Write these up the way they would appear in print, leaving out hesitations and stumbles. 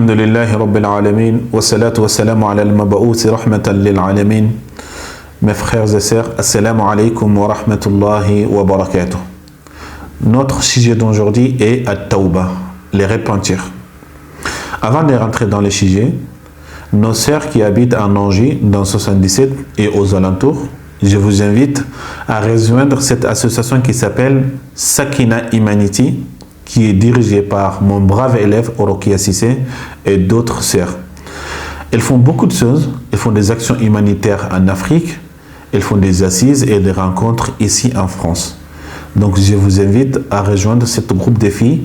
الحمد لله رب العالمين والصلاة والسلام على المبعوث رحمة للعالمين. Mes frères et sœurs, assalamu alaikum wa rahmatullahi wa barakatuh. Notre sujet d'aujourd'hui est At-Tawbah, les repentir. Avant de rentrer dans le sujet, nos sœurs qui habitent à Nangy, dans 77 et aux alentours, je vous invite à rejoindre cette association qui s'appelle Sakina Humanity, qui est dirigée par mon brave élève Orokia Sissé et d'autres sœurs. Elles font beaucoup de choses. Elles font des actions humanitaires en Afrique. Elles font des assises et des rencontres ici en France. Donc je vous invite à rejoindre ce groupe de filles.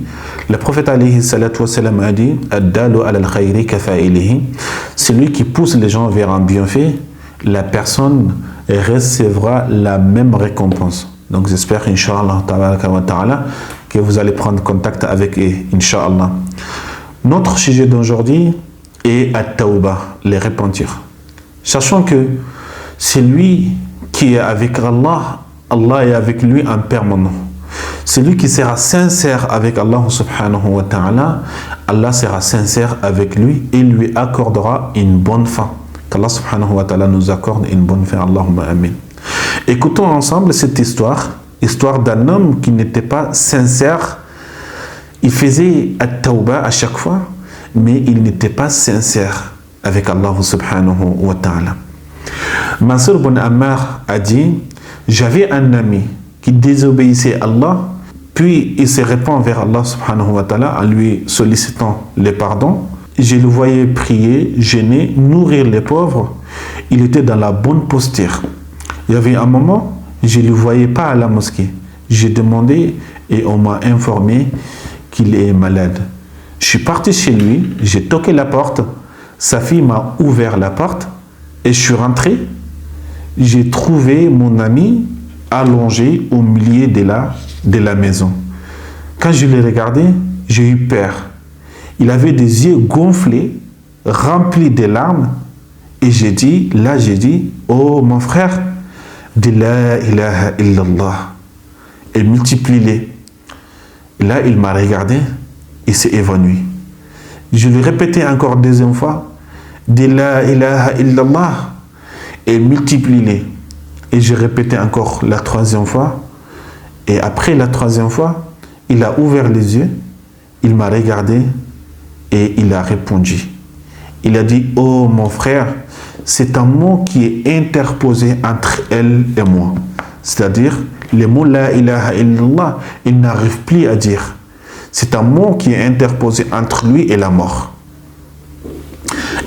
Le prophète alayhi salatu wassalam a dit Ad-dalu ala al-khayri kafa'ilihi. Celui qui pousse les gens vers un bienfait, la personne recevra la même récompense. Donc j'espère, Inch'Allah, que vous allez prendre contact avec eux, Inch'Allah. Notre sujet d'aujourd'hui est At-Tawbah, les repentir. Sachant que celui qui est avec Allah, Allah est avec lui en permanent. Celui qui sera sincère avec Allah subhanahu wa ta'ala, Allah sera sincère avec lui et lui accordera une bonne fin. Qu'Allah subhanahu wa ta'ala nous accorde une bonne fin. Allahumma amin. Écoutons ensemble cette histoire d'un homme qui n'était pas sincère. Il faisait at-tawbah à chaque fois, mais il n'était pas sincère avec Allah subhanahu wa ta'ala. Mansur ibn Ammar a dit, j'avais un ami qui désobéissait à Allah, puis il se répand vers Allah subhanahu wa ta'ala en lui sollicitant le pardon. Je le voyais prier, jeûner, nourrir les pauvres. Il était dans la bonne posture. Il y avait un moment, je ne le voyais pas à la mosquée. J'ai demandé et on m'a informé qu'il est malade. Je suis parti chez lui, j'ai toqué la porte. Sa fille m'a ouvert la porte et je suis rentré. J'ai trouvé mon ami allongé au milieu de la maison. Quand je l'ai regardé, j'ai eu peur. Il avait des yeux gonflés, remplis de larmes. Et j'ai dit, oh mon frère, dis la ilaha illallah et multiplie-les. Là, il m'a regardé et s'est évanoui. Je lui répétais encore deuxième fois, dis la ilaha illallah et multiplie-les. Et je répétais encore la troisième fois. Et après la troisième fois, il a ouvert les yeux, il m'a regardé et il a répondu. Il a dit, oh mon frère, c'est un mot qui est interposé entre elle et moi. C'est-à-dire, le mot la ilaha illallah, il n'arrive plus à dire. C'est un mot qui est interposé entre lui et la mort.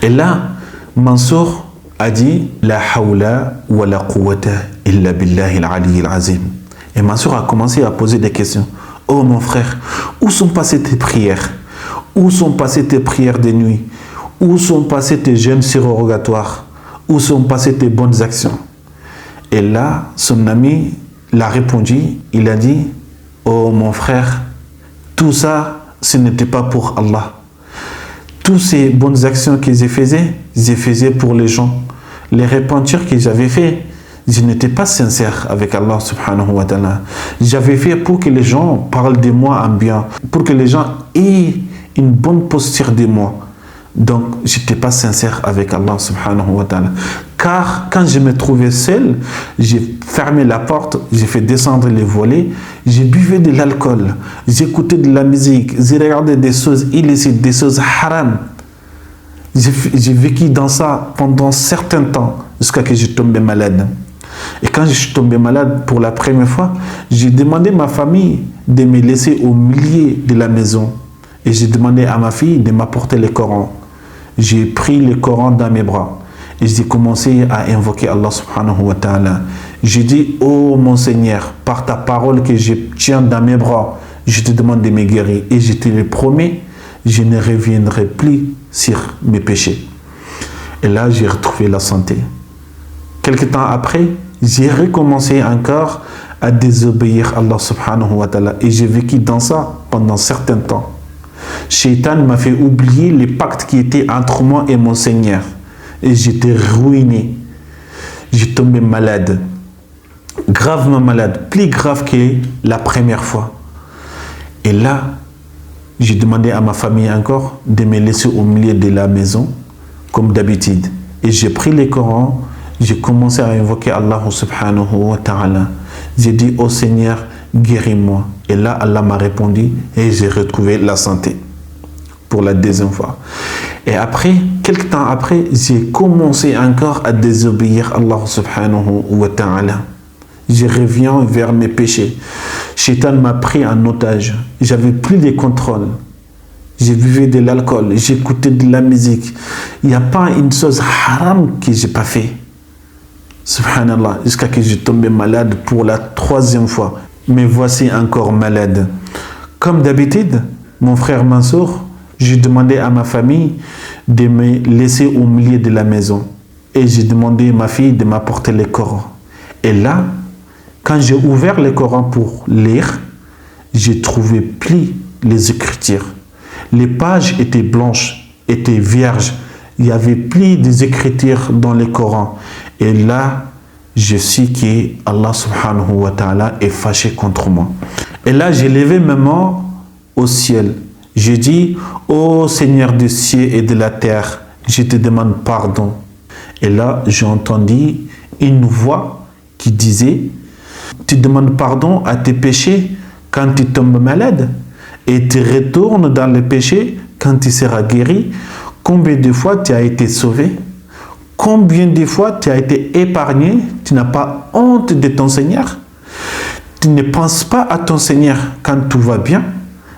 Et là, Mansour a dit, la hawla wa la quwwata illa billahi al-ali al-azim. Et Mansour a commencé à poser des questions. Oh mon frère, où sont passées tes prières? Où sont passées tes prières de nuit? Où sont passés tes jeûnes surrogatoires? Où sont passées tes bonnes actions? Et là, son ami l'a répondu, il a dit, oh mon frère, tout ça, ce n'était pas pour Allah. Toutes ces bonnes actions que je faisais pour les gens. Les repentirs que j'avais fait, je n'étais pas sincère avec Allah subhanahu wa ta'ala. J'avais fait pour que les gens parlent de moi en bien, pour que les gens aient une bonne posture de moi. Donc, je n'étais pas sincère avec Allah subhanahu wa ta'ala. Car quand je me trouvais seul, j'ai fermé la porte, j'ai fait descendre les volets, j'ai buvais de l'alcool, j'écoutais de la musique, j'ai regardé des choses illicites, des choses haram. J'ai vécu dans ça pendant un certain temps, jusqu'à ce que je tombais malade. Et quand je suis tombé malade pour la première fois, j'ai demandé à ma famille de me laisser au milieu de la maison. Et j'ai demandé à ma fille de m'apporter le Coran. J'ai pris le Coran dans mes bras. Et j'ai commencé à invoquer Allah subhanahu wa ta'ala. J'ai dit, oh mon Seigneur, par ta parole que je tiens dans mes bras, je te demande de me guérir. Et je te le promets, je ne reviendrai plus sur mes péchés. Et là, j'ai retrouvé la santé. Quelque temps après, j'ai recommencé encore à désobéir à Allah subhanahu wa ta'ala. Et j'ai vécu dans ça pendant un certain temps. Shaitan m'a fait oublier les pactes qui étaient entre moi et mon Seigneur. Et j'étais ruiné. J'ai tombé malade. Gravement malade. Plus grave que la première fois. Et là, J'ai demandé à ma famille encore de me laisser au milieu de la maison, comme d'habitude. Et j'ai pris le Coran, j'ai commencé à invoquer Allah subhanahu wa ta'ala. J'ai dit, oh Seigneur, guéris-moi. Et là, Allah m'a répondu et j'ai retrouvé la santé pour la deuxième fois. Et après, quelques temps après, j'ai commencé encore à désobéir à Allah subhanahu wa ta'ala. Je reviens vers mes péchés. Shaitan m'a pris en otage. J'avais plus de contrôle. J'ai buvais de l'alcool, j'écoutais de la musique. Il n'y a pas une chose haram que je n'ai pas fait. Subhanallah, jusqu'à ce que je tombé malade pour la troisième fois. Mais voici encore malade. Comme d'habitude, mon frère Mansour, j'ai demandé à ma famille de me laisser au milieu de la maison. Et j'ai demandé à ma fille de m'apporter le Coran. Et là, quand j'ai ouvert le Coran pour lire, j'ai trouvé plus les écritures. Les pages étaient blanches, étaient vierges. Il n'y avait plus des écritures dans le Coran. Et là, je sais que Allah subhanahu wa ta'ala est fâché contre moi. Et là, j'ai levé mes mains au ciel. J'ai dit, ô Seigneur du ciel et de la terre, je te demande pardon. Et là, j'ai entendu une voix qui disait, tu demandes pardon à tes péchés quand tu tombes malade et tu retournes dans le péché quand tu seras guéri. Combien de fois tu as été sauvé? Combien de fois tu as été épargné? Tu n'as pas honte de ton Seigneur? Tu ne penses pas à ton Seigneur quand tout va bien,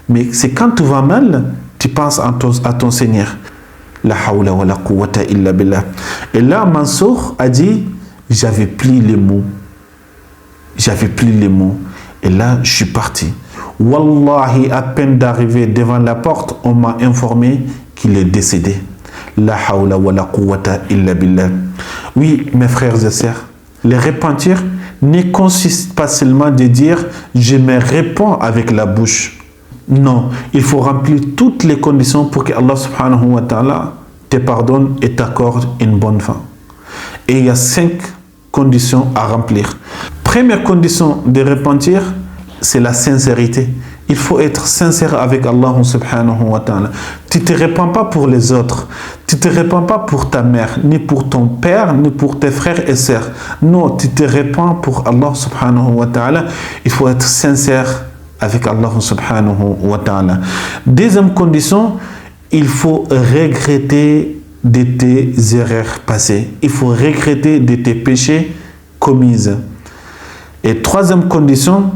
mais c'est quand tout va mal, tu penses à ton Seigneur. La hawla wa la quwwata illa billah. Et là, Mansour a dit, j'avais plus les mots. J'avais plus les mots. Et là, je suis parti. Wallahi, à peine d'arriver devant la porte, on m'a informé qu'il est décédé. La hawla wa la quwwata illa billah. Oui, mes frères et sœurs, le repentir ne consiste pas seulement de dire je me répands avec la bouche. Non, il faut remplir toutes les conditions pour que Allah subhanahu wa ta'ala te pardonne et t'accorde une bonne fin. Et il y a 5 conditions à remplir. Première condition de repentir, c'est la sincérité. Il faut être sincère avec Allah subhanahu wa ta'ala. Tu ne te répands pas pour les autres. Tu ne te répands pas pour ta mère, ni pour ton père, ni pour tes frères et sœurs. Non, tu te répands pour Allah subhanahu wa ta'ala. Il faut être sincère avec Allah subhanahu wa ta'ala. Deuxième condition, il faut regretter de tes erreurs passées. Il faut regretter de tes péchés commis. Et troisième condition,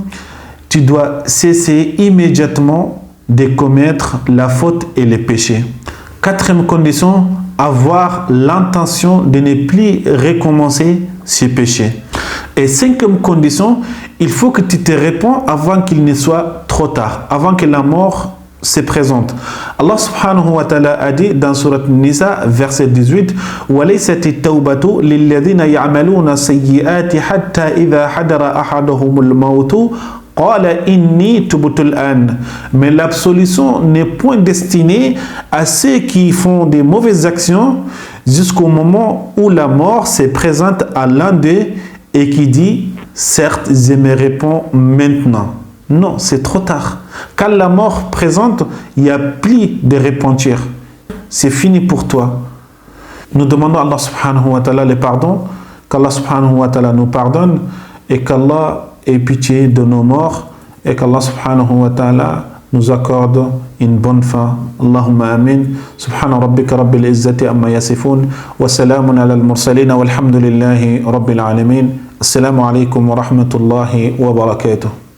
tu dois cesser immédiatement de commettre la faute et les péchés. Quatrième condition, avoir l'intention de ne plus recommencer ces péchés. Et cinquième condition, il faut que tu te réponds avant qu'il ne soit trop tard, avant que la mort se présente. Allah subhanahu wa ta'ala a dit dans Surat Nisa, verset 18, وَلَيْسَتِ التَّوْبَةُ لِلَّذِينَ يَعْمَلُونَ السَّيِّئَاتِ حَتَّى إِذَا حَضَرَ أَحَدَهُمُ الْمَوْتُ قَالَ إِنِّي تُبْتُ الْآنَ. Mais l'absolution n'est point destinée à ceux qui font des mauvaises actions jusqu'au moment où la mort se présente à l'un d'eux et qui dit, certes, je me réponds maintenant. Non, c'est trop tard. Quand la mort présente, il n'y a plus de repentir. C'est fini pour toi. Nous demandons à Allah subhanahu wa ta'ala le pardon, qu'Allah subhanahu wa ta'ala nous pardonne et qu'Allah ait pitié de nos morts et qu'Allah subhanahu wa ta'ala nous accorde une bonne fin. Allahumma amin. Subhana rabbika rabbil izzati amma yasifun wa salamun ala al-mursalin walhamdulillahi rabbil alamin. Assalamu alaikum wa rahmatullahi wa barakatuh.